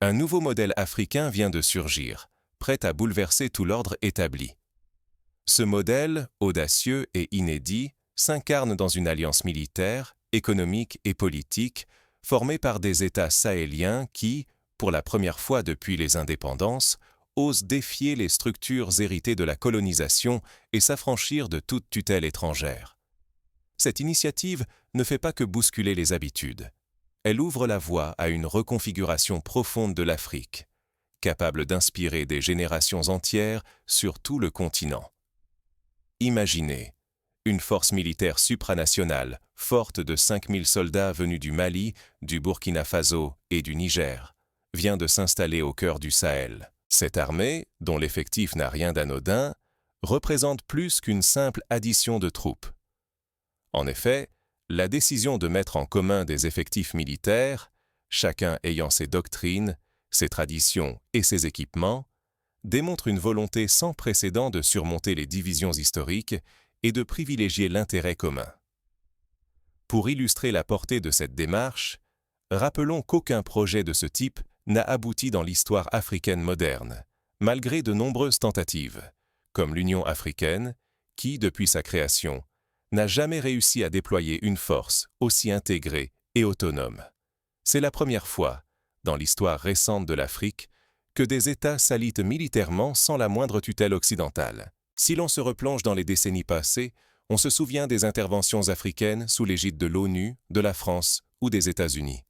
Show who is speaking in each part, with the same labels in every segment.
Speaker 1: Un nouveau modèle africain vient de surgir, prêt à bouleverser tout l'ordre établi. Ce modèle, audacieux et inédit, s'incarne dans une alliance militaire, économique et politique formée par des États sahéliens qui, pour la première fois depuis les indépendances, osent défier les structures héritées de la colonisation et s'affranchir de toute tutelle étrangère. Cette initiative ne fait pas que bousculer les habitudes. Elle ouvre la voie à une reconfiguration profonde de l'Afrique, capable d'inspirer des générations entières sur tout le continent. Imaginez une force militaire supranationale, forte de 5000 soldats venus du Mali, du Burkina Faso et du Niger, vient de s'installer au cœur du Sahel. Cette armée, dont l'effectif n'a rien d'anodin, représente plus qu'une simple addition de troupes. En effet, la décision de mettre en commun des effectifs militaires, chacun ayant ses doctrines, ses traditions et ses équipements, démontre une volonté sans précédent de surmonter les divisions historiques et de privilégier l'intérêt commun. Pour illustrer la portée de cette démarche, rappelons qu'aucun projet de ce type n'a abouti dans l'histoire africaine moderne, malgré de nombreuses tentatives, comme l'Union africaine, qui, depuis sa création, n'a jamais réussi à déployer une force aussi intégrée et autonome. C'est la première fois, dans l'histoire récente de l'Afrique, que des États s'allient militairement sans la moindre tutelle occidentale. Si l'on se replonge dans les décennies passées, on se souvient des interventions africaines sous l'égide de l'ONU, de la France ou des États-Unis.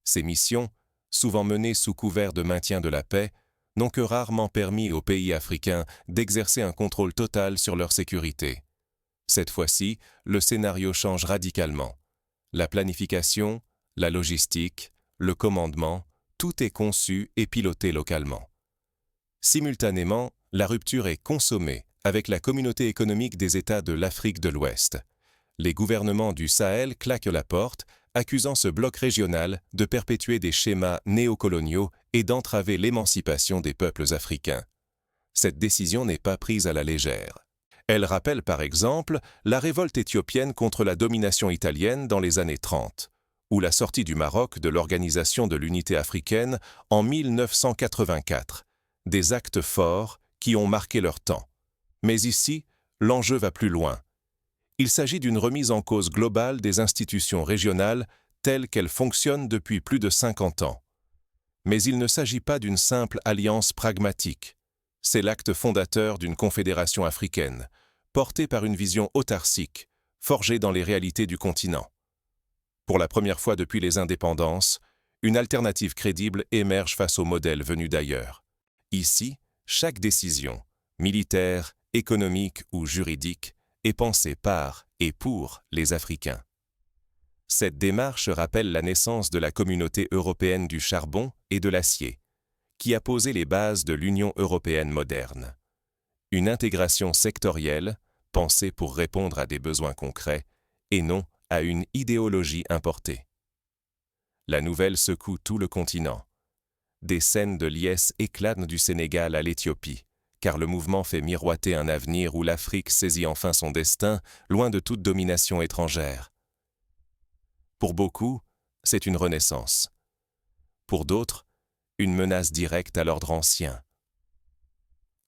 Speaker 1: Ces missions, souvent menées sous couvert de maintien de la paix, n'ont que rarement permis aux pays africains d'exercer un contrôle total sur leur sécurité. Cette fois-ci, le scénario change radicalement. La planification, la logistique, le commandement, tout est conçu et piloté localement. Simultanément, la rupture est consommée avec la communauté économique des États de l'Afrique de l'Ouest. Les gouvernements du Sahel claquent la porte, accusant ce bloc régional de perpétuer des schémas néocoloniaux et d'entraver l'émancipation des peuples africains. Cette décision n'est pas prise à la légère. Elle rappelle par exemple la révolte éthiopienne contre la domination italienne dans les années 30, ou la sortie du Maroc de l'Organisation de l'Unité africaine en 1984, des actes forts qui ont marqué leur temps. Mais ici, l'enjeu va plus loin. Il s'agit d'une remise en cause globale des institutions régionales telles qu'elles fonctionnent depuis plus de 50 ans. Mais il ne s'agit pas d'une simple alliance pragmatique. C'est l'acte fondateur d'une confédération africaine, portée par une vision autarcique, forgée dans les réalités du continent. Pour la première fois depuis les indépendances, une alternative crédible émerge face au modèle venu d'ailleurs. Ici, chaque décision, militaire, économique ou juridique, est pensée par et pour les Africains. Cette démarche rappelle la naissance de la Communauté européenne du charbon et de l'acier, qui a posé les bases de l'Union européenne moderne. Une intégration sectorielle, pensée pour répondre à des besoins concrets, et non à une idéologie importée. La nouvelle secoue tout le continent. Des scènes de liesse éclatent du Sénégal à l'Éthiopie, car le mouvement fait miroiter un avenir où l'Afrique saisit enfin son destin, loin de toute domination étrangère. Pour beaucoup, c'est une renaissance. Pour d'autres, une menace directe à l'ordre ancien.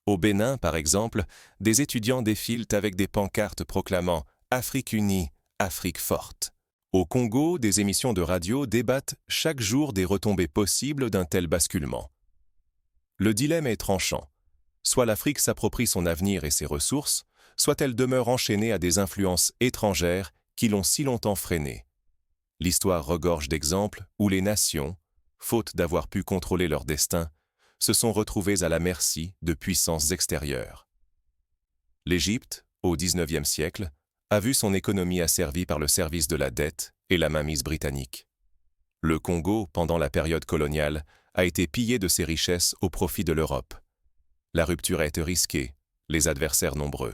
Speaker 1: Au Bénin, par exemple, des étudiants défilent avec des pancartes proclamant « Afrique unie, Afrique forte ». Au Congo, des émissions de radio débattent chaque jour des retombées possibles d'un tel basculement. Le dilemme est tranchant. Soit l'Afrique s'approprie son avenir et ses ressources, soit elle demeure enchaînée à des influences étrangères qui l'ont si longtemps freinée. L'histoire regorge d'exemples où les nations, faute d'avoir pu contrôler leur destin, se sont retrouvées à la merci de puissances extérieures. L'Égypte, au XIXe siècle, a vu son économie asservie par le service de la dette et la mainmise britannique. Le Congo, pendant la période coloniale, a été pillé de ses richesses au profit de l'Europe. La rupture a été risquée, les adversaires nombreux.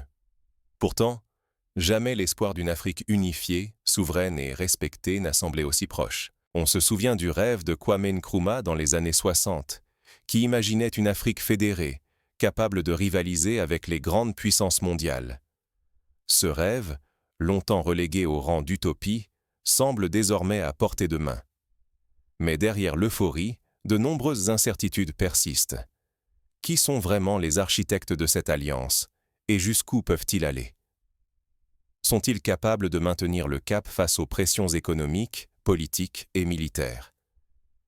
Speaker 1: Pourtant, jamais l'espoir d'une Afrique unifiée, souveraine et respectée n'a semblé aussi proche. On se souvient du rêve de Kwame Nkrumah dans les années 60, qui imaginait une Afrique fédérée, capable de rivaliser avec les grandes puissances mondiales. Ce rêve, longtemps relégué au rang d'utopie, semble désormais à portée de main. Mais derrière l'euphorie, de nombreuses incertitudes persistent. Qui sont vraiment les architectes de cette alliance et jusqu'où peuvent-ils aller? Sont-ils capables de maintenir le cap face aux pressions économiques, politiques et militaires?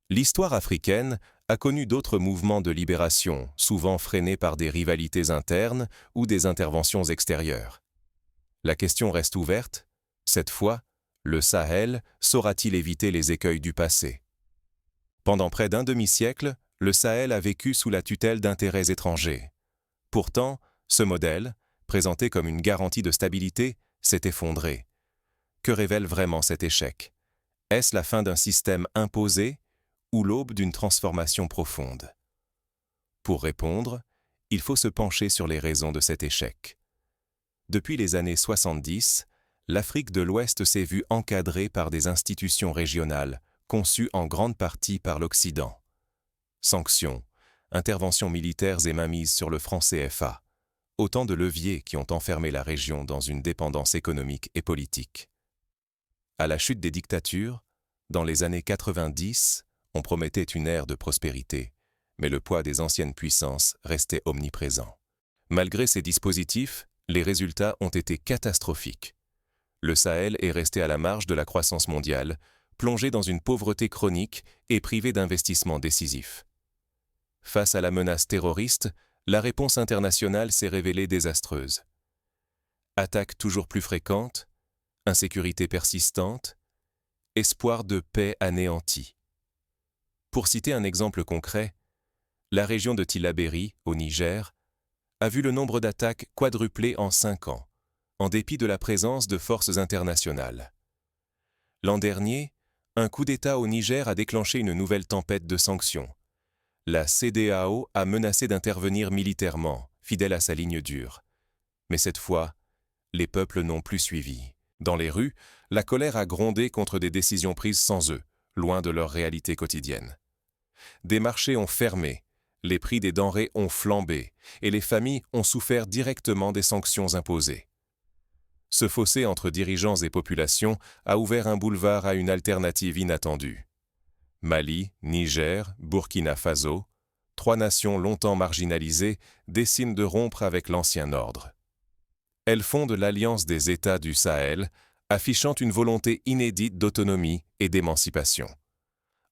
Speaker 1: L'histoire africaine a connu d'autres mouvements de libération, souvent freinés par des rivalités internes ou des interventions extérieures. La question reste ouverte. Cette fois, le Sahel saura-t-il éviter les écueils du passé? Pendant près d'un demi-siècle, le Sahel a vécu sous la tutelle d'intérêts étrangers. Pourtant, ce modèle, présenté comme une garantie de stabilité, s'est effondré. Que révèle vraiment cet échec? Est-ce la fin d'un système imposé ou l'aube d'une transformation profonde? Pour répondre, il faut se pencher sur les raisons de cet échec. Depuis les années 70, l'Afrique de l'Ouest s'est vue encadrée par des institutions régionales, conçues en grande partie par l'Occident. Sanctions, interventions militaires et mainmise sur le franc CFA. Autant de leviers qui ont enfermé la région dans une dépendance économique et politique. À la chute des dictatures, dans les années 90, on promettait une ère de prospérité, mais le poids des anciennes puissances restait omniprésent. Malgré ces dispositifs, les résultats ont été catastrophiques. Le Sahel est resté à la marge de la croissance mondiale, plongé dans une pauvreté chronique et privé d'investissements décisifs. Face à la menace terroriste, la réponse internationale s'est révélée désastreuse. Attaques toujours plus fréquentes, insécurité persistante, espoir de paix anéanti. Pour citer un exemple concret, la région de Tillabéri, au Niger, a vu le nombre d'attaques quadruplé en 5 ans, en dépit de la présence de forces internationales. L'an dernier, un coup d'État au Niger a déclenché une nouvelle tempête de sanctions. La CEDEAO a menacé d'intervenir militairement, fidèle à sa ligne dure. Mais cette fois, les peuples n'ont plus suivi. Dans les rues, la colère a grondé contre des décisions prises sans eux, loin de leur réalité quotidienne. Des marchés ont fermé, les prix des denrées ont flambé, et les familles ont souffert directement des sanctions imposées. Ce fossé entre dirigeants et populations a ouvert un boulevard à une alternative inattendue. Mali, Niger, Burkina Faso, 3 nations longtemps marginalisées, décident de rompre avec l'ancien ordre. Elles fondent l'Alliance des États du Sahel, affichant une volonté inédite d'autonomie et d'émancipation.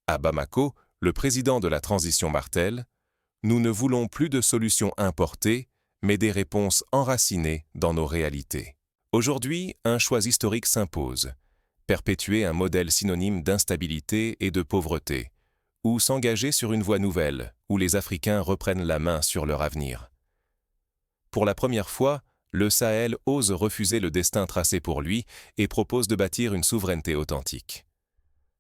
Speaker 1: À Bamako, le président de la transition martèle, « Nous ne voulons plus de solutions importées, mais des réponses enracinées dans nos réalités. » Aujourd'hui, un choix historique s'impose. Perpétuer un modèle synonyme d'instabilité et de pauvreté, ou s'engager sur une voie nouvelle, où les Africains reprennent la main sur leur avenir. Pour la première fois, le Sahel ose refuser le destin tracé pour lui et propose de bâtir une souveraineté authentique.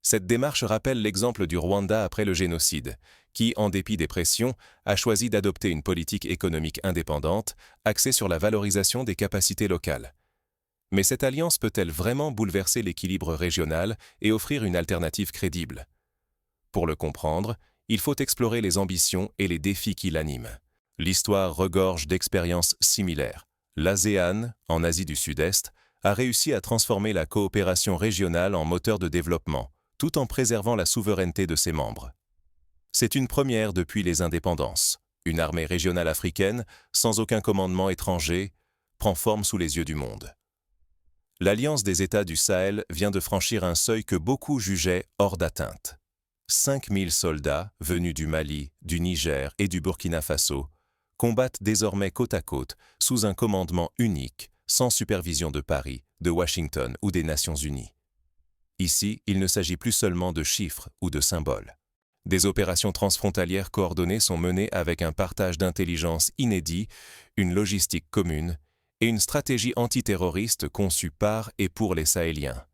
Speaker 1: Cette démarche rappelle l'exemple du Rwanda après le génocide, qui, en dépit des pressions, a choisi d'adopter une politique économique indépendante, axée sur la valorisation des capacités locales. Mais cette alliance peut-elle vraiment bouleverser l'équilibre régional et offrir une alternative crédible? Pour le comprendre, il faut explorer les ambitions et les défis qui l'animent. L'histoire regorge d'expériences similaires. L'ASEAN, en Asie du Sud-Est, a réussi à transformer la coopération régionale en moteur de développement, tout en préservant la souveraineté de ses membres. C'est une première depuis les indépendances. Une armée régionale africaine, sans aucun commandement étranger, prend forme sous les yeux du monde. L'Alliance des États du Sahel vient de franchir un seuil que beaucoup jugeaient hors d'atteinte. 5000 soldats, venus du Mali, du Niger et du Burkina Faso, combattent désormais côte à côte, sous un commandement unique, sans supervision de Paris, de Washington ou des Nations Unies. Ici, il ne s'agit plus seulement de chiffres ou de symboles. Des opérations transfrontalières coordonnées sont menées avec un partage d'intelligence inédit, une logistique commune, et une stratégie antiterroriste conçue par et pour les Sahéliens.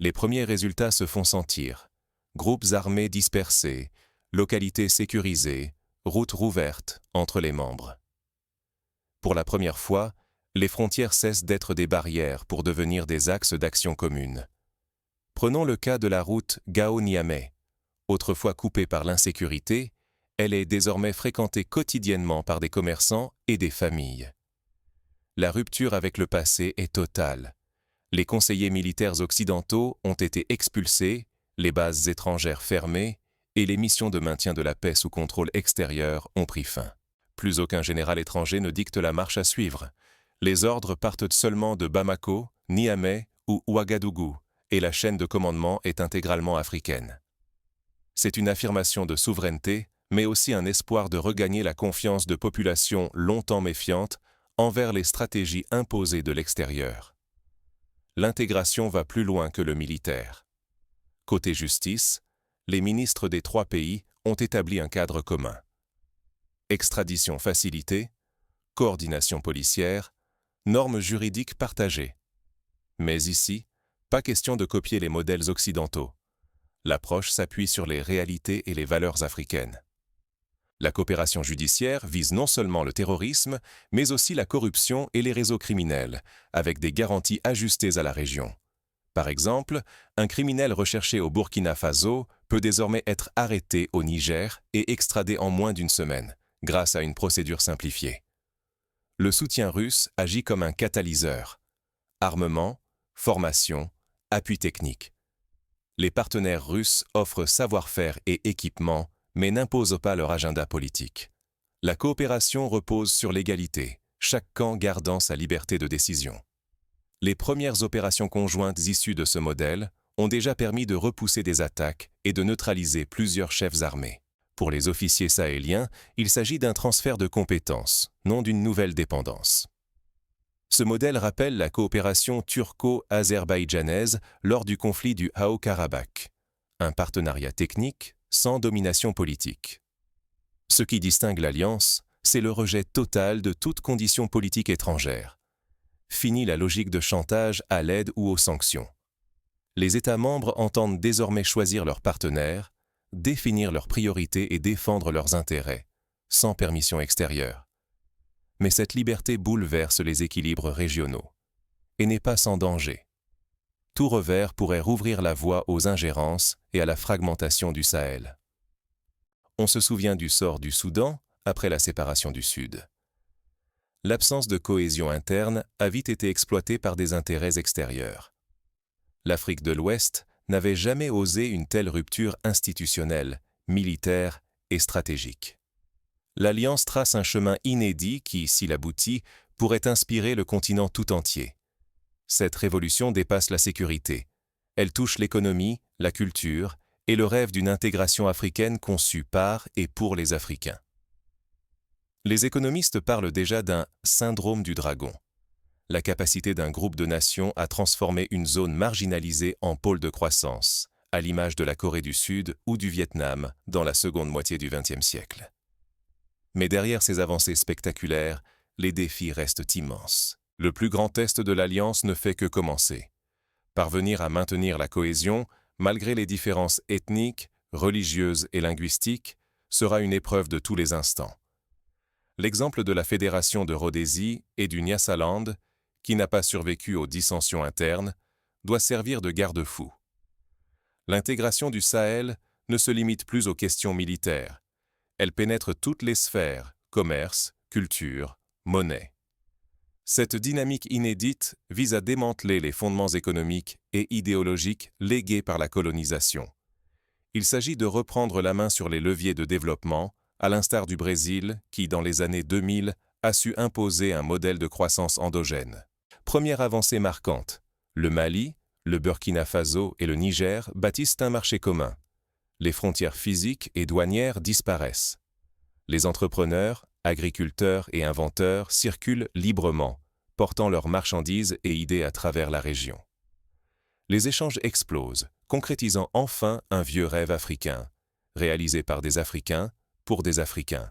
Speaker 1: Les premiers résultats se font sentir. Groupes armés dispersés, localités sécurisées, routes rouvertes entre les membres. Pour la première fois, les frontières cessent d'être des barrières pour devenir des axes d'action commune. Prenons le cas de la route Gao-Niamey. Autrefois coupée par l'insécurité, elle est désormais fréquentée quotidiennement par des commerçants et des familles. La rupture avec le passé est totale. Les conseillers militaires occidentaux ont été expulsés, les bases étrangères fermées, et les missions de maintien de la paix sous contrôle extérieur ont pris fin. Plus aucun général étranger ne dicte la marche à suivre. Les ordres partent seulement de Bamako, Niamey ou Ouagadougou, et la chaîne de commandement est intégralement africaine. C'est une affirmation de souveraineté, mais aussi un espoir de regagner la confiance de populations longtemps méfiantes envers les stratégies imposées de l'extérieur. L'intégration va plus loin que le militaire. Côté justice, les ministres des 3 pays ont établi un cadre commun. Extradition facilitée, coordination policière, normes juridiques partagées. Mais ici, pas question de copier les modèles occidentaux. L'approche s'appuie sur les réalités et les valeurs africaines. La coopération judiciaire vise non seulement le terrorisme, mais aussi la corruption et les réseaux criminels, avec des garanties ajustées à la région. Par exemple, un criminel recherché au Burkina Faso peut désormais être arrêté au Niger et extradé en moins d'1 semaine, grâce à une procédure simplifiée. Le soutien russe agit comme un catalyseur. Armement, formation, appui technique. Les partenaires russes offrent savoir-faire et équipement, mais n'imposent pas leur agenda politique. La coopération repose sur l'égalité, chaque camp gardant sa liberté de décision. Les premières opérations conjointes issues de ce modèle ont déjà permis de repousser des attaques et de neutraliser plusieurs chefs armés. Pour les officiers sahéliens, il s'agit d'un transfert de compétences, non d'une nouvelle dépendance. Ce modèle rappelle la coopération turco-azerbaïdjanaise lors du conflit du Haut-Karabakh, un partenariat technique sans domination politique. Ce qui distingue l'Alliance, c'est le rejet total de toute condition politique étrangère. Fini la logique de chantage à l'aide ou aux sanctions. Les États membres entendent désormais choisir leurs partenaires, définir leurs priorités et défendre leurs intérêts, sans permission extérieure. Mais cette liberté bouleverse les équilibres régionaux, et n'est pas sans danger. Tout revers pourrait rouvrir la voie aux ingérences et à la fragmentation du Sahel. On se souvient du sort du Soudan après la séparation du Sud. L'absence de cohésion interne a vite été exploitée par des intérêts extérieurs. L'Afrique de l'Ouest n'avait jamais osé une telle rupture institutionnelle, militaire et stratégique. L'Alliance trace un chemin inédit qui, s'il aboutit, pourrait inspirer le continent tout entier. Cette révolution dépasse la sécurité. Elle touche l'économie, la culture et le rêve d'une intégration africaine conçue par et pour les Africains. Les économistes parlent déjà d'un « syndrome du dragon », la capacité d'un groupe de nations à transformer une zone marginalisée en pôle de croissance, à l'image de la Corée du Sud ou du Vietnam dans la seconde moitié du XXe siècle. Mais derrière ces avancées spectaculaires, les défis restent immenses. Le plus grand test de l'Alliance ne fait que commencer. Parvenir à maintenir la cohésion, malgré les différences ethniques, religieuses et linguistiques, sera une épreuve de tous les instants. L'exemple de la Fédération de Rhodésie et du Nyasaland, qui n'a pas survécu aux dissensions internes, doit servir de garde-fou. L'intégration du Sahel ne se limite plus aux questions militaires. Elle pénètre toutes les sphères, commerce, culture, monnaie. Cette dynamique inédite vise à démanteler les fondements économiques et idéologiques légués par la colonisation. Il s'agit de reprendre la main sur les leviers de développement, à l'instar du Brésil qui, dans les années 2000, a su imposer un modèle de croissance endogène. Première avancée marquante, le Mali, le Burkina Faso et le Niger bâtissent un marché commun. Les frontières physiques et douanières disparaissent. Les entrepreneurs, agriculteurs et inventeurs circulent librement, portant leurs marchandises et idées à travers la région. Les échanges explosent, concrétisant enfin un vieux rêve africain, réalisé par des Africains pour des Africains.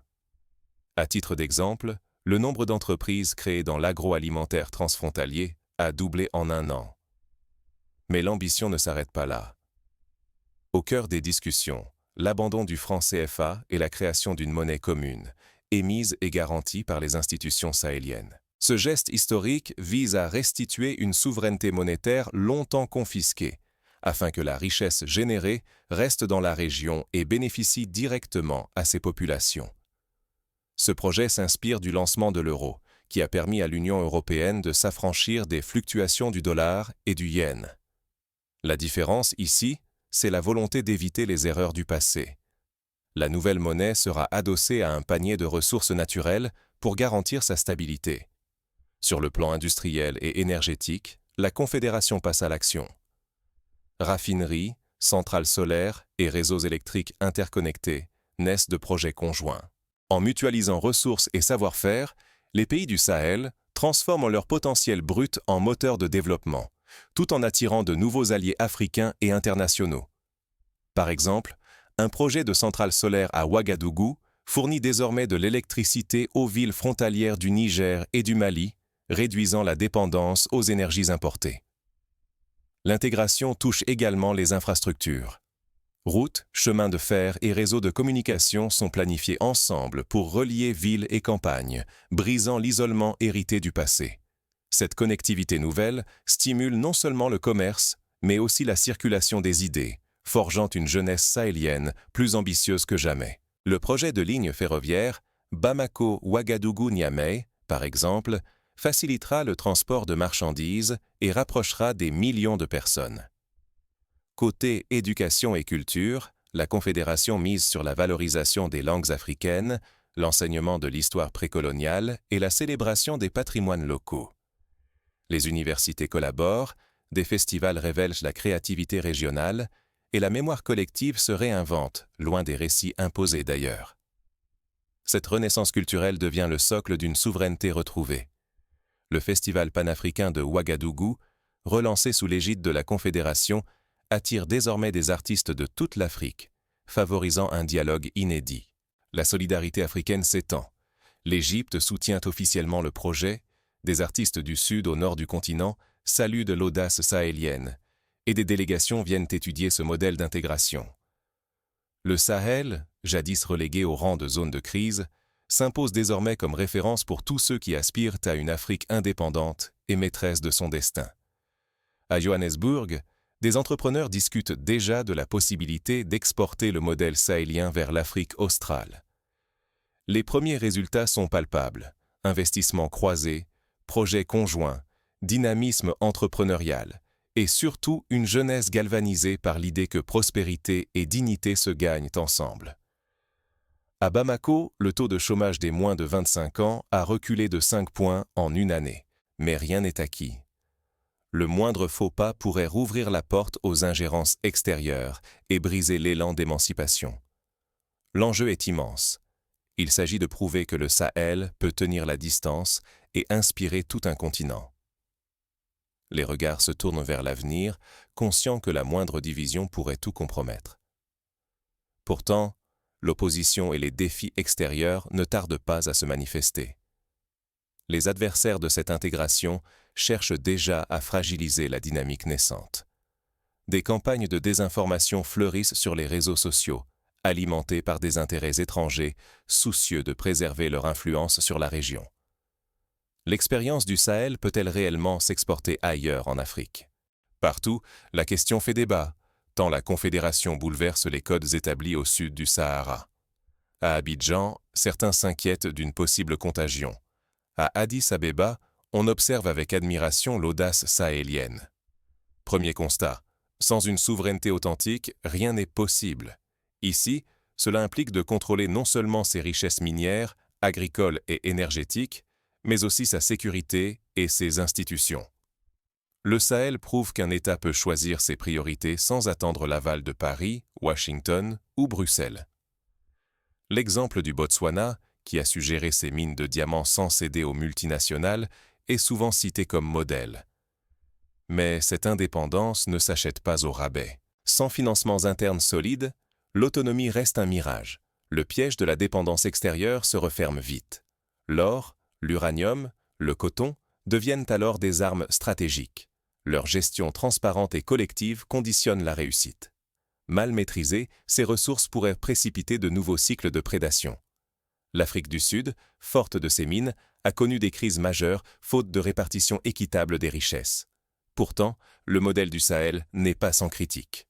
Speaker 1: À titre d'exemple, le nombre d'entreprises créées dans l'agroalimentaire transfrontalier a doublé en 1 an. Mais l'ambition ne s'arrête pas là. Au cœur des discussions, l'abandon du franc CFA et la création d'une monnaie commune, émise et garantie par les institutions sahéliennes. Ce geste historique vise à restituer une souveraineté monétaire longtemps confisquée, afin que la richesse générée reste dans la région et bénéficie directement à ses populations. Ce projet s'inspire du lancement de l'euro, qui a permis à l'Union européenne de s'affranchir des fluctuations du dollar et du yen. La différence ici, c'est la volonté d'éviter les erreurs du passé, La nouvelle monnaie sera adossée à un panier de ressources naturelles pour garantir sa stabilité. Sur le plan industriel et énergétique, la Confédération passe à l'action. Raffineries, centrales solaires et réseaux électriques interconnectés naissent de projets conjoints. En mutualisant ressources et savoir-faire, les pays du Sahel transforment leur potentiel brut en moteur de développement, tout en attirant de nouveaux alliés africains et internationaux. Par exemple, un projet de centrale solaire à Ouagadougou fournit désormais de l'électricité aux villes frontalières du Niger et du Mali, réduisant la dépendance aux énergies importées. L'intégration touche également les infrastructures. Routes, chemins de fer et réseaux de communication sont planifiés ensemble pour relier villes et campagnes, brisant l'isolement hérité du passé. Cette connectivité nouvelle stimule non seulement le commerce, mais aussi la circulation des idées, forgeant une jeunesse sahélienne plus ambitieuse que jamais. Le projet de ligne ferroviaire Bamako-Ouagadougou-Niamey, par exemple, facilitera le transport de marchandises et rapprochera des millions de personnes. Côté éducation et culture, la Confédération mise sur la valorisation des langues africaines, l'enseignement de l'histoire précoloniale et la célébration des patrimoines locaux. Les universités collaborent, des festivals révèlent la créativité régionale et la mémoire collective se réinvente, loin des récits imposés d'ailleurs. Cette renaissance culturelle devient le socle d'une souveraineté retrouvée. Le Festival panafricain de Ouagadougou, relancé sous l'égide de la Confédération, attire désormais des artistes de toute l'Afrique, favorisant un dialogue inédit. La solidarité africaine s'étend. L'Égypte soutient officiellement le projet, des artistes du sud au nord du continent saluent de l'audace sahélienne, et des délégations viennent étudier ce modèle d'intégration. Le Sahel, jadis relégué au rang de zone de crise, s'impose désormais comme référence pour tous ceux qui aspirent à une Afrique indépendante et maîtresse de son destin. À Johannesburg, des entrepreneurs discutent déjà de la possibilité d'exporter le modèle sahélien vers l'Afrique australe. Les premiers résultats sont palpables: investissements croisés, projets conjoints, dynamisme entrepreneurial et surtout une jeunesse galvanisée par l'idée que prospérité et dignité se gagnent ensemble. À Bamako, le taux de chômage des moins de 25 ans a reculé de 5 points en une année, mais rien n'est acquis. Le moindre faux pas pourrait rouvrir la porte aux ingérences extérieures et briser l'élan d'émancipation. L'enjeu est immense. Il s'agit de prouver que le Sahel peut tenir la distance et inspirer tout un continent. Les regards se tournent vers l'avenir, conscients que la moindre division pourrait tout compromettre. Pourtant, l'opposition et les défis extérieurs ne tardent pas à se manifester. Les adversaires de cette intégration cherchent déjà à fragiliser la dynamique naissante. Des campagnes de désinformation fleurissent sur les réseaux sociaux, alimentées par des intérêts étrangers, soucieux de préserver leur influence sur la région. L'expérience du Sahel peut-elle réellement s'exporter ailleurs en Afrique? Partout, la question fait débat, tant la Confédération bouleverse les codes établis au sud du Sahara. À Abidjan, certains s'inquiètent d'une possible contagion. À Addis Abeba, on observe avec admiration l'audace sahélienne. Premier constat, sans une souveraineté authentique, rien n'est possible. Ici, cela implique de contrôler non seulement ses richesses minières, agricoles et énergétiques, mais aussi sa sécurité et ses institutions. Le Sahel prouve qu'un État peut choisir ses priorités sans attendre l'aval de Paris, Washington ou Bruxelles. L'exemple du Botswana, qui a su gérer ses mines de diamants sans céder aux multinationales, est souvent cité comme modèle. Mais cette indépendance ne s'achète pas au rabais. Sans financements internes solides, l'autonomie reste un mirage. Le piège de la dépendance extérieure se referme vite. L'or, l'uranium, le coton deviennent alors des armes stratégiques. Leur gestion transparente et collective conditionne la réussite. Mal maîtrisées, ces ressources pourraient précipiter de nouveaux cycles de prédation. L'Afrique du Sud, forte de ses mines, a connu des crises majeures faute de répartition équitable des richesses. Pourtant, le modèle du Sahel n'est pas sans critique.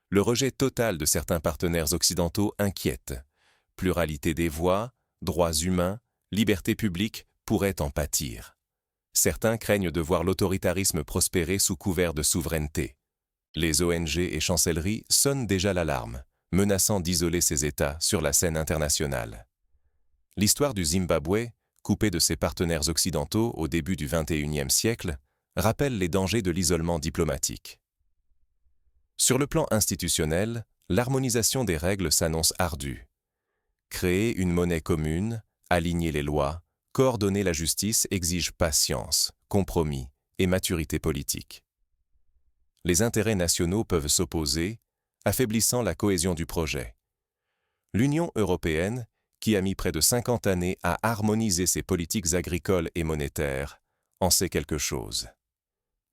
Speaker 1: Le rejet total de certains partenaires occidentaux inquiète. Pluralité des voix, droits humains, liberté publique pourraient en pâtir. Certains craignent de voir l'autoritarisme prospérer sous couvert de souveraineté. Les ONG et chancelleries sonnent déjà l'alarme, menaçant d'isoler ces États sur la scène internationale. L'histoire du Zimbabwe, coupé de ses partenaires occidentaux au début du XXIe siècle, rappelle les dangers de l'isolement diplomatique. Sur le plan institutionnel, l'harmonisation des règles s'annonce ardue. Créer une monnaie commune, aligner les lois, coordonner la justice exige patience, compromis et maturité politique. Les intérêts nationaux peuvent s'opposer, affaiblissant la cohésion du projet. L'Union européenne, qui a mis près de 50 années à harmoniser ses politiques agricoles et monétaires, en sait quelque chose.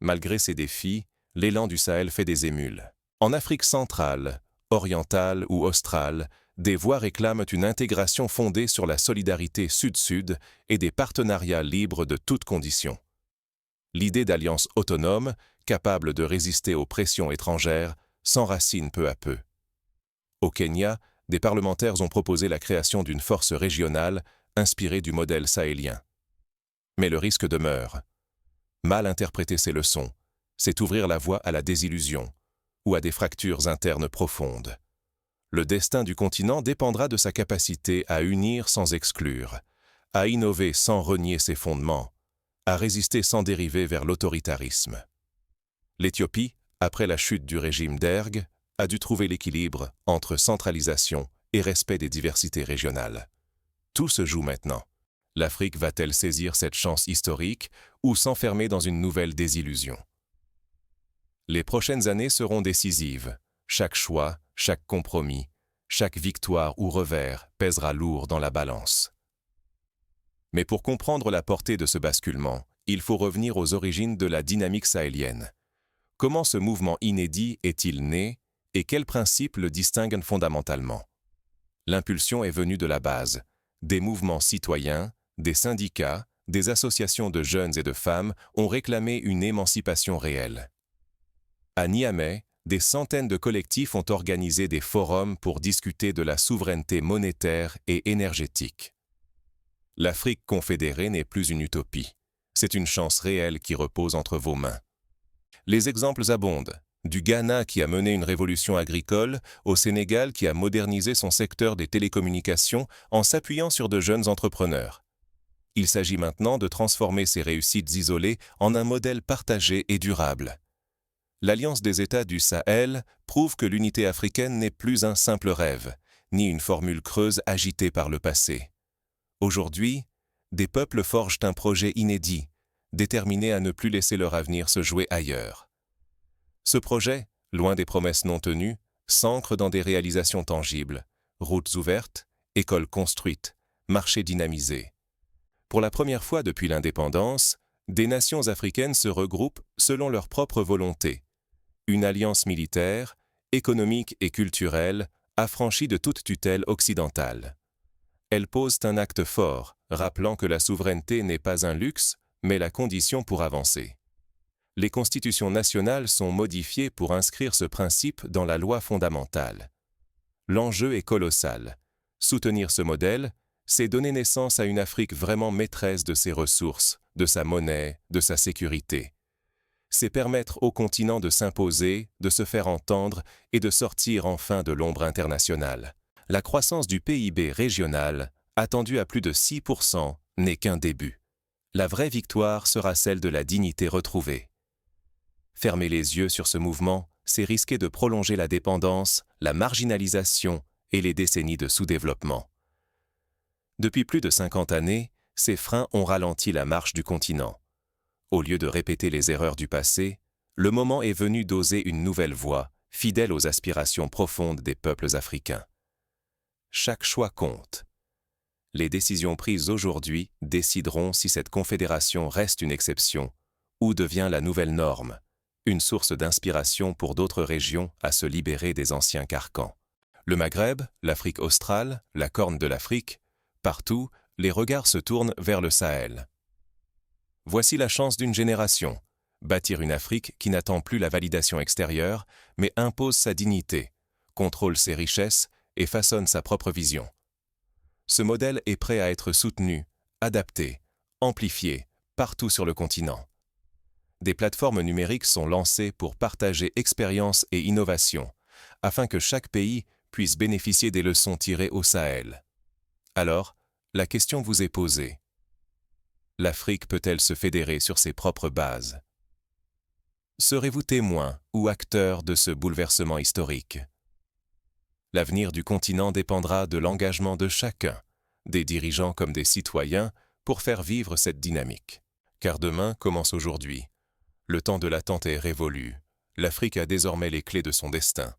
Speaker 1: Malgré ces défis, l'élan du Sahel fait des émules. En Afrique centrale, orientale ou australe, des voix réclament une intégration fondée sur la solidarité sud-sud et des partenariats libres de toutes conditions. L'idée d'alliance autonome, capable de résister aux pressions étrangères, s'enracine peu à peu. Au Kenya, des parlementaires ont proposé la création d'une force régionale inspirée du modèle sahélien. Mais le risque demeure. Mal interpréter ces leçons, c'est ouvrir la voie à la désillusion ou à des fractures internes profondes. Le destin du continent dépendra de sa capacité à unir sans exclure, à innover sans renier ses fondements, à résister sans dériver vers l'autoritarisme. L'Éthiopie, après la chute du régime d'Erg, a dû trouver l'équilibre entre centralisation et respect des diversités régionales. Tout se joue maintenant. L'Afrique va-t-elle saisir cette chance historique ou s'enfermer dans une nouvelle désillusion? Les prochaines années seront décisives. Chaque choix, chaque compromis, chaque victoire ou revers pèsera lourd dans la balance. Mais pour comprendre la portée de ce basculement, il faut revenir aux origines de la dynamique sahélienne. Comment ce mouvement inédit est-il né et quels principes le distinguent fondamentalement? L'impulsion est venue de la base. Des mouvements citoyens, des syndicats, des associations de jeunes et de femmes ont réclamé une émancipation réelle. À Niamey, des centaines de collectifs ont organisé des forums pour discuter de la souveraineté monétaire et énergétique. L'Afrique confédérée n'est plus une utopie. C'est une chance réelle qui repose entre vos mains. Les exemples abondent, du Ghana qui a mené une révolution agricole, au Sénégal qui a modernisé son secteur des télécommunications en s'appuyant sur de jeunes entrepreneurs. Il s'agit maintenant de transformer ces réussites isolées en un modèle partagé et durable. L'Alliance des États du Sahel prouve que l'unité africaine n'est plus un simple rêve, ni une formule creuse agitée par le passé. Aujourd'hui, des peuples forgent un projet inédit, déterminés à ne plus laisser leur avenir se jouer ailleurs. Ce projet, loin des promesses non tenues, s'ancre dans des réalisations tangibles, routes ouvertes, écoles construites, marchés dynamisés. Pour la première fois depuis l'indépendance, des nations africaines se regroupent selon leur propre volonté. Une alliance militaire, économique et culturelle, affranchie de toute tutelle occidentale. Elles posent un acte fort, rappelant que la souveraineté n'est pas un luxe, mais la condition pour avancer. Les constitutions nationales sont modifiées pour inscrire ce principe dans la loi fondamentale. L'enjeu est colossal. Soutenir ce modèle, c'est donner naissance à une Afrique vraiment maîtresse de ses ressources, de sa monnaie, de sa sécurité. C'est permettre au continent de s'imposer, de se faire entendre et de sortir enfin de l'ombre internationale. La croissance du PIB régional, attendue à plus de 6%, n'est qu'un début. La vraie victoire sera celle de la dignité retrouvée. Fermer les yeux sur ce mouvement, c'est risquer de prolonger la dépendance, la marginalisation et les décennies de sous-développement. Depuis plus de 50 années, ces freins ont ralenti la marche du continent. Au lieu de répéter les erreurs du passé, le moment est venu d'oser une nouvelle voie, fidèle aux aspirations profondes des peuples africains. Chaque choix compte. Les décisions prises aujourd'hui décideront si cette confédération reste une exception ou devient la nouvelle norme, une source d'inspiration pour d'autres régions à se libérer des anciens carcans. Le Maghreb, l'Afrique australe, la Corne de l'Afrique, partout, les regards se tournent vers le Sahel. Voici la chance d'une génération, bâtir une Afrique qui n'attend plus la validation extérieure, mais impose sa dignité, contrôle ses richesses et façonne sa propre vision. Ce modèle est prêt à être soutenu, adapté, amplifié, partout sur le continent. Des plateformes numériques sont lancées pour partager expériences et innovations, afin que chaque pays puisse bénéficier des leçons tirées au Sahel. Alors, la question vous est posée. L'Afrique peut-elle se fédérer sur ses propres bases? Serez-vous témoin ou acteur de ce bouleversement historique? L'avenir du continent dépendra de l'engagement de chacun, des dirigeants comme des citoyens, pour faire vivre cette dynamique. Car demain commence aujourd'hui. Le temps de l'attente est révolu. L'Afrique a désormais les clés de son destin.